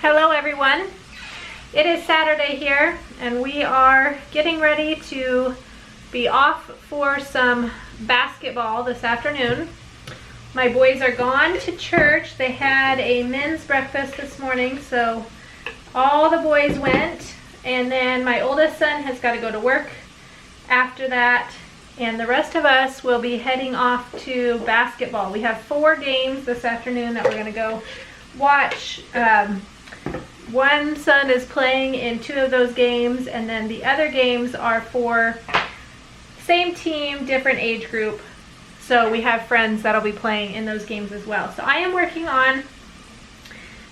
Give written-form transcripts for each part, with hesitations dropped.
Hello everyone. It is Saturday here and we are getting ready to be off for some basketball this afternoon. My boys are gone to church. They had a men's breakfast this morning, so all the boys went, and then my oldest son has got to go to work after that, and the rest of us will be heading off to basketball. We have 4 games this afternoon that we're going to go watch. One son is playing in 2 of those games, and then the other games are for same team, different age group. So we have friends that'll be playing in those games as well. So I am working on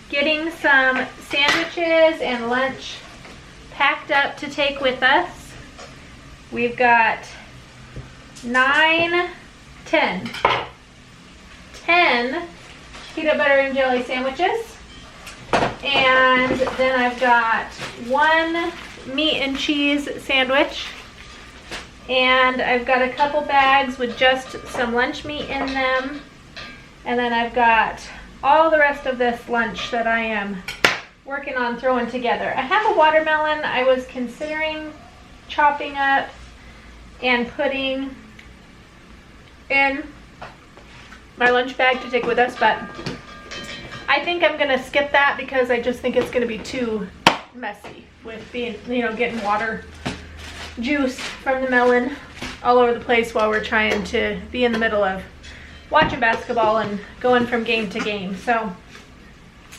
getting some sandwiches and lunch packed up to take with us. We've got 10 peanut butter and jelly sandwiches. And then I've got 1 meat and cheese sandwich. And I've got a couple bags with just some lunch meat in them. And then I've got all the rest of this lunch that I am working on throwing together. I have a watermelon I was considering chopping up and putting in my lunch bag to take with us, but I think I'm gonna skip that because I just think it's gonna be too messy with being, getting water juice from the melon all over the place while we're trying to be in the middle of watching basketball and going from game to game. So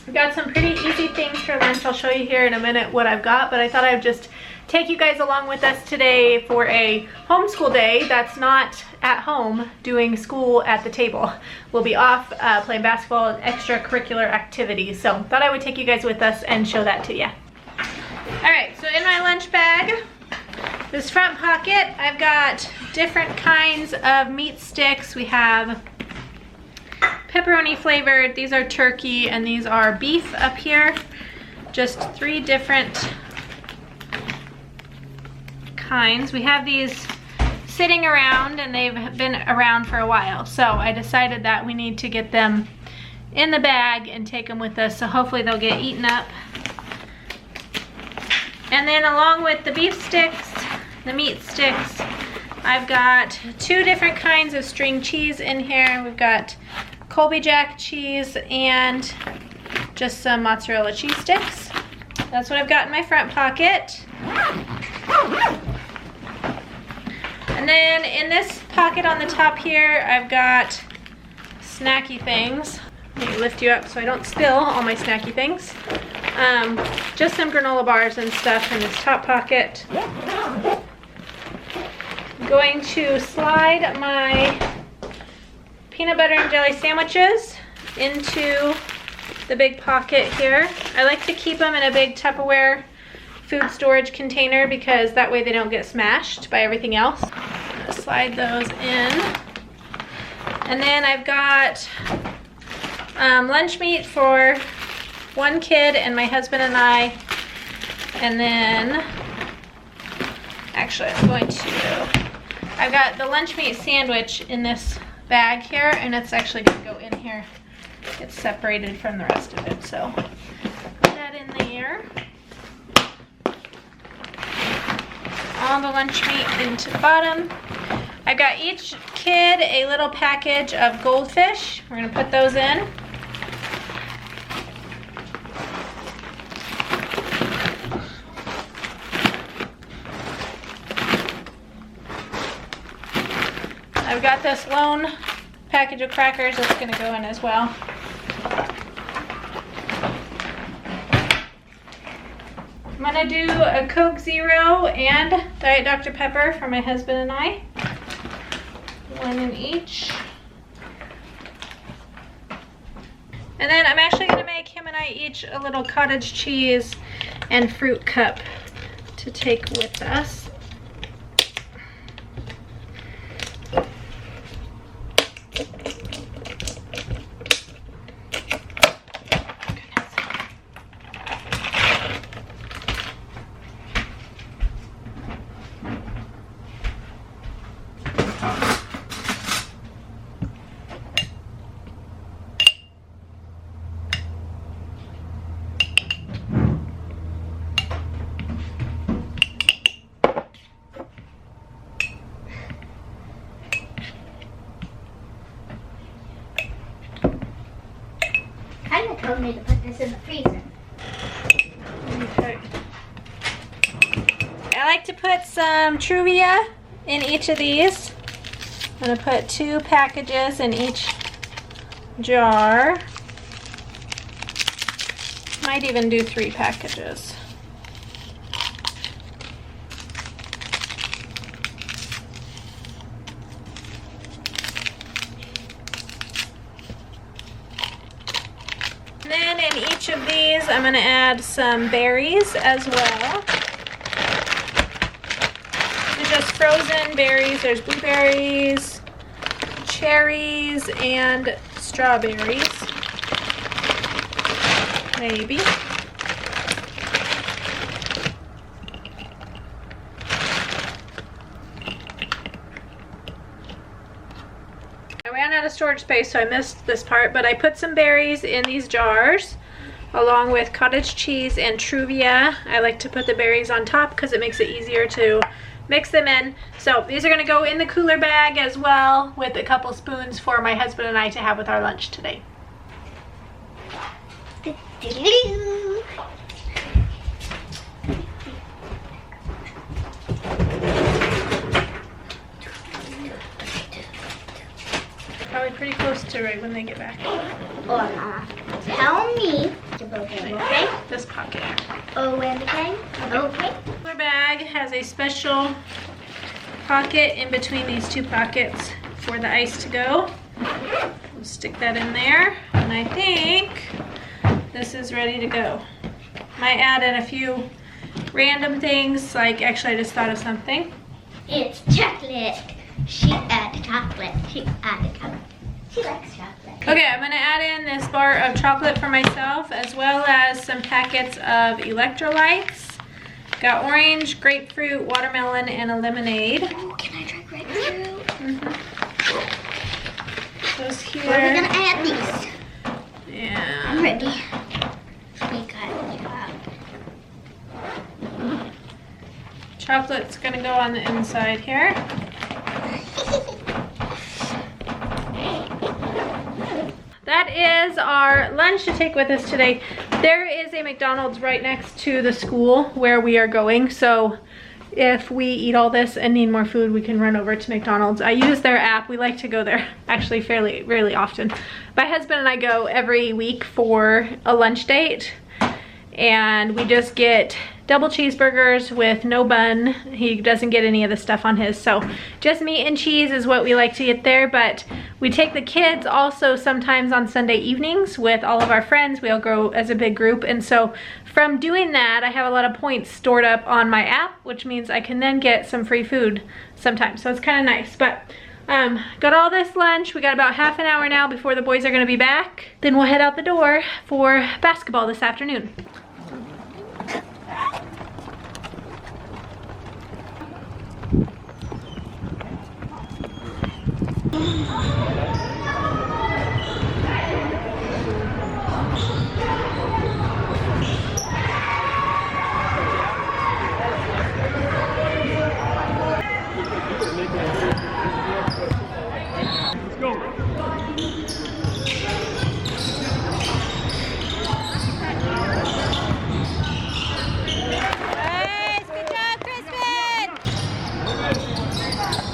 we've got some pretty easy things for lunch. I'll show you here in a minute what I've got, but I thought I'd just take you guys along with us today for a homeschool day that's not at home doing school at the table. We'll be off playing basketball and extracurricular activities. So thought I would take you guys with us and show that to you. All right, so in my lunch bag, this front pocket, I've got different kinds of meat sticks. We have pepperoni flavored, these are turkey, and these are beef up here. Just 3 different kinds. We have these sitting around and they've been around for a while, so I decided that we need to get them in the bag and take them with us, so hopefully they'll get eaten up. And then along with the beef sticks, the meat sticks, I've got 2 different kinds of string cheese in here. We've got Colby Jack cheese and just some mozzarella cheese sticks. That's what I've got in my front pocket. And then in this pocket on the top here, I've got snacky things. Let me lift you up so I don't spill all my snacky things. Just some granola bars and stuff in this top pocket. I'm going to slide my peanut butter and jelly sandwiches into the big pocket here. I like to keep them in a big Tupperware food storage container because that way they don't get smashed by everything else. Slide those in. And then I've got lunch meat for 1 kid and my husband and I. And then, actually I've got the lunch meat sandwich in this bag here, and it's actually gonna go in here. It's separated from the rest of it, so put that in there. All the lunch meat into the bottom. I've got each kid a little package of goldfish. We're gonna put those in. I've got this lone package of crackers that's gonna go in as well. I'm gonna do a Coke Zero and Diet Dr. Pepper for my husband and I. 1 in each. And then I'm actually gonna make him and I each a little cottage cheese and fruit cup to take with us. this in the freezer. Okay. I like to put some Truvia in each of these. I'm going to put 2 packages in each jar. Might even do 3 packages. And then in each of these, I'm going to add some berries as well. They're just frozen berries. There's blueberries, cherries, and strawberries. Maybe. I ran out of storage space, so I missed this part, but I put some berries in these jars along with cottage cheese and Truvia. I like to put the berries on top because it makes it easier to mix them in. So these are going to go in the cooler bag as well with a couple spoons for my husband and I to have with our lunch today. Probably pretty close to right when they get back. Tell me. Okay. This pocket. Oh, and okay. Okay. The cooler bag has a special pocket in between these 2 pockets for the ice to go. We'll stick that in there, and I think this is ready to go. Might add in a few random things, like actually I just thought of something. It's chocolate. She added chocolate. She added chocolate. She likes chocolate. Okay, I'm gonna add in this bar of chocolate for myself, as well as some packets of electrolytes. Got orange, grapefruit, watermelon, and a lemonade. Ooh, can I try grapefruit? Those here. Where are we gonna add these? Yeah. I'm ready. We got Chocolate's gonna go on the inside here. That is our lunch to take with us today. There is a McDonald's right next to the school where we are going, so if we eat all this and need more food, we can run over to McDonald's. I use their app. We like to go there actually really often. My husband and I go every week for a lunch date, and we just get double cheeseburgers with no bun. He doesn't get any of the stuff on his, so just meat and cheese is what we like to get there. But we take the kids also sometimes on Sunday evenings with all of our friends. We all go as a big group, and so from doing that, I have a lot of points stored up on my app, which means I can then get some free food sometimes, so it's kind of nice. But got all this lunch. We got about half an hour now before the boys are going to be back. Then we'll head out the door for basketball this afternoon.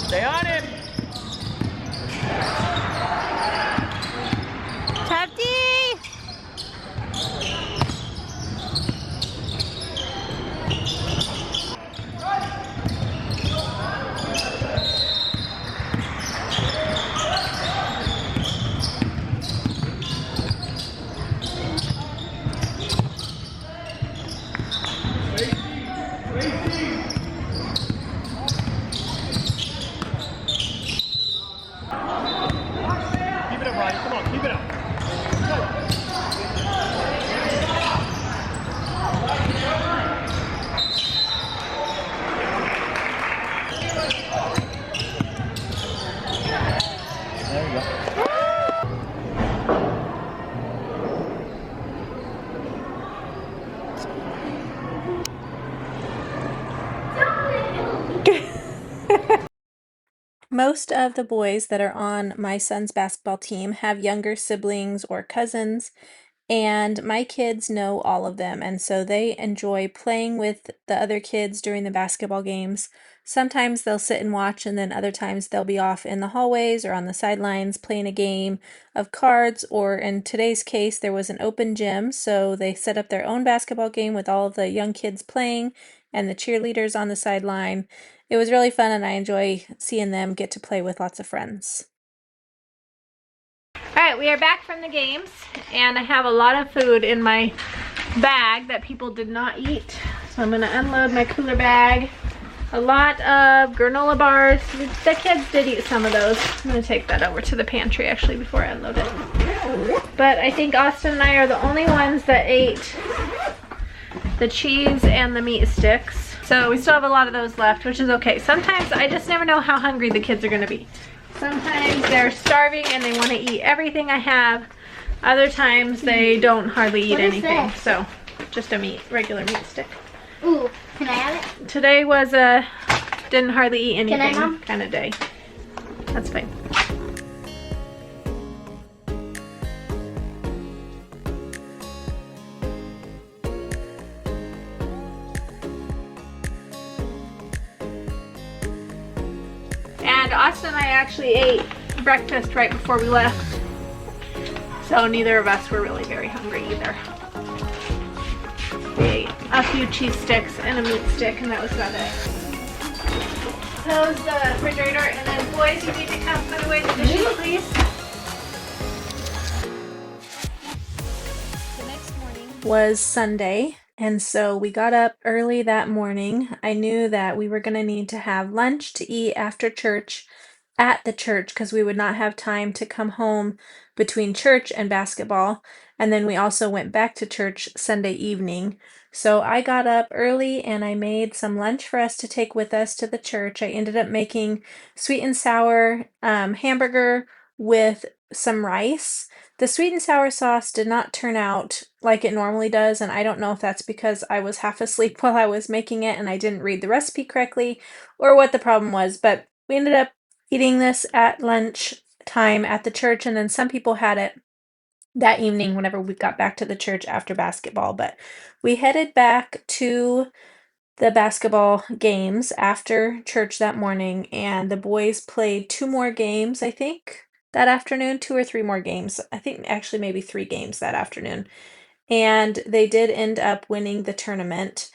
Stay on him. Most of the boys that are on my son's basketball team have younger siblings or cousins, and my kids know all of them, and so they enjoy playing with the other kids during the basketball games. Sometimes they'll sit and watch, and then other times they'll be off in the hallways or on the sidelines playing a game of cards, or in today's case, there was an open gym, so they set up their own basketball game with all of the young kids playing and the cheerleaders on the sideline. It was really fun, and I enjoy seeing them get to play with lots of friends. All right, we are back from the games, and I have a lot of food in my bag that people did not eat. So I'm gonna unload my cooler bag. A lot of granola bars. The kids did eat some of those. I'm gonna take that over to the pantry actually before I unload it. But I think Austin and I are the only ones that ate the cheese and the meat sticks. So we still have a lot of those left, which is okay. Sometimes I just never know how hungry the kids are gonna be. Sometimes they're starving and they want to eat everything I have. Other times they don't hardly eat anything. This? So just a regular meat stick. Ooh, can I have it? Today was a didn't hardly eat anything kind of day. That's fine. And Austin and I actually ate breakfast right before we left. So neither of us were really very hungry either. We ate a few cheese sticks and a meat stick, and that was about it. Close the refrigerator, and then boys, you need to come put away the dishes, please. The next morning was Sunday, and so we got up early that morning. I knew that we were going to need to have lunch to eat after church at the church because we would not have time to come home between church and basketball. And then we also went back to church Sunday evening. So I got up early and I made some lunch for us to take with us to the church. I ended up making sweet and sour hamburger with some rice. The sweet and sour sauce did not turn out like it normally does, and I don't know if that's because I was half asleep while I was making it and I didn't read the recipe correctly or what the problem was, but we ended up eating this at lunch time at the church, and then some people had it that evening whenever we got back to the church after basketball. But we headed back to the basketball games after church that morning, and the boys played 2 more games, I think, that afternoon, 2 or 3 more games. I think actually maybe 3 games that afternoon. And they did end up winning the tournament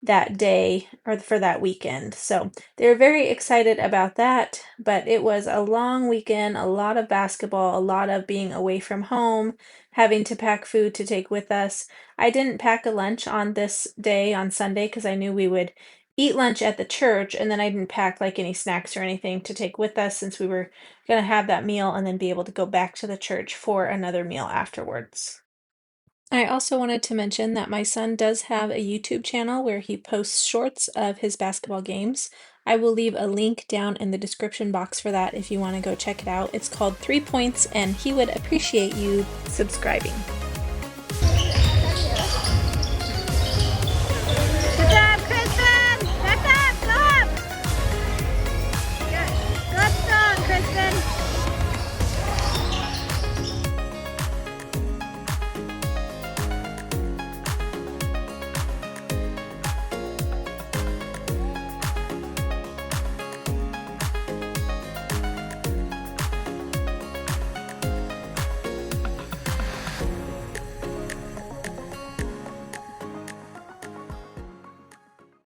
that day or for that weekend. So they were very excited about that, but it was a long weekend, a lot of basketball, a lot of being away from home, having to pack food to take with us. I didn't pack a lunch on this day on Sunday because I knew we would eat lunch at the church, and then I didn't pack like any snacks or anything to take with us since we were going to have that meal and then be able to go back to the church for another meal afterwards. I also wanted to mention that my son does have a YouTube channel where he posts shorts of his basketball games. I will leave a link down in the description box for that if you want to go check it out. It's called 3 Points, and he would appreciate you subscribing.